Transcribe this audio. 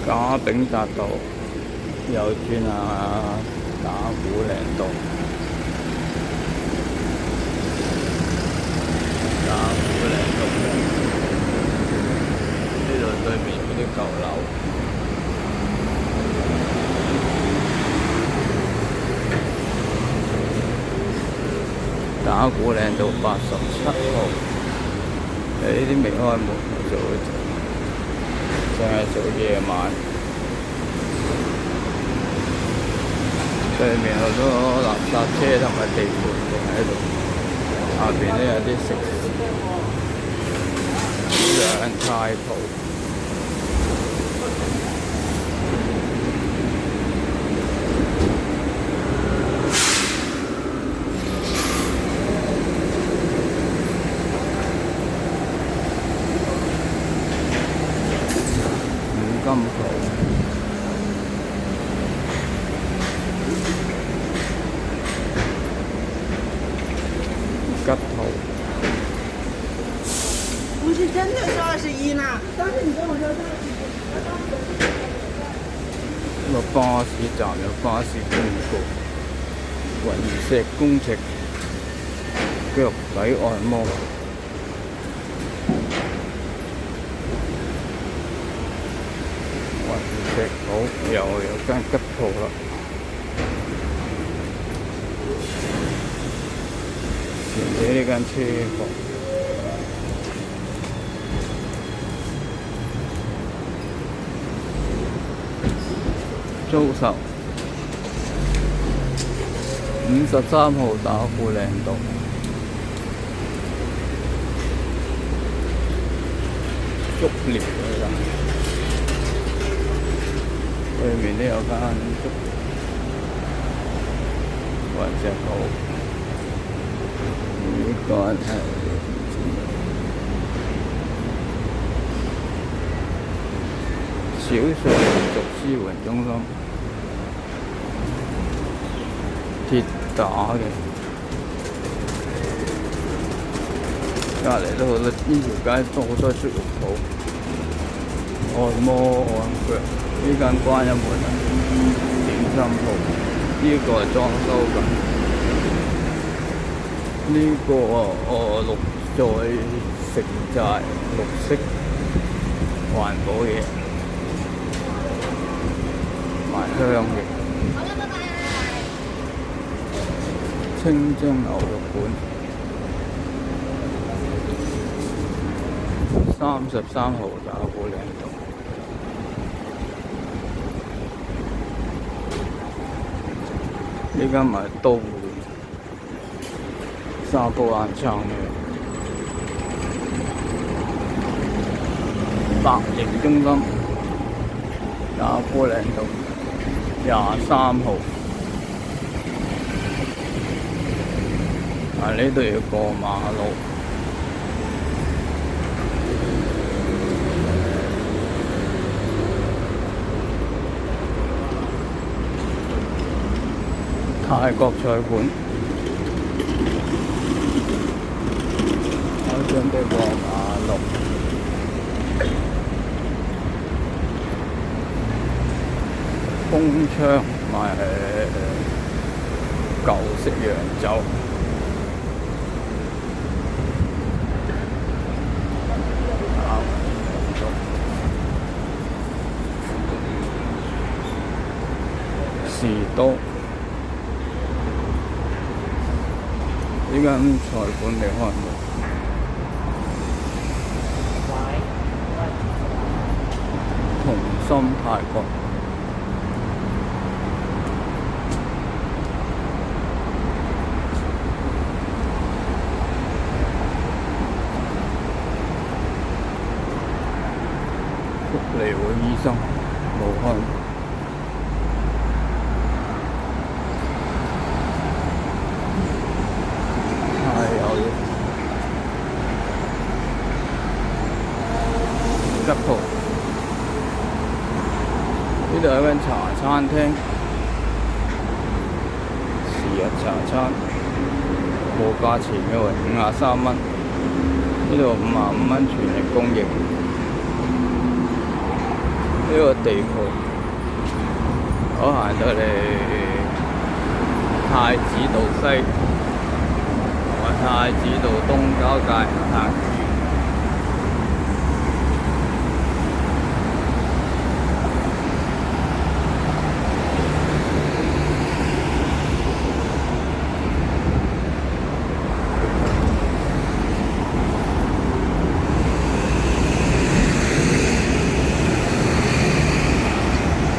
賈炳達道右轉打鼓嶺道，打鼓嶺道呢度對面嗰啲舊樓。打鼓嶺道87號，呢啲未開門，淨係做夜晚。對面好多垃圾車同埋地盤喺度，下邊都有啲食肆，兩太鋪。五金鋪。吉鋪。不是真的是21呢，当时你跟我说是個巴士站有巴士公告，雲石工程腳底按摩。雲石好又有間吉鋪啦。前面呢間車房，租售53號打鼓嶺道，足療嗰間，對面都有間雲石鋪。呢個係少數民族支援中心，鐵打嘅。隔離都好多，呢條街都好多雪肉鋪，按摩按腳。呢間關一門啦，點心鋪。呢個係裝修緊。呢個綠在食齋綠色環保嘢，賣香嘅清蒸牛肉館，33號打鼓嶺道。呢間賣刀。沙煲罌罉嘅百盈中心，打鼓嶺道23號。呢度要過馬路。泰國菜館。準備過馬路，空窗賣舊式洋酒，士多呢間菜館未開門。同心泰國，福利會醫生武漢，太有嘢，吉鋪。呢度有間茶餐廳，時日茶餐，冇價錢嘅喎，53蚊。呢度55蚊全日供應。呢個地鋪，我行到嚟太子道西同埋太子道東交界行。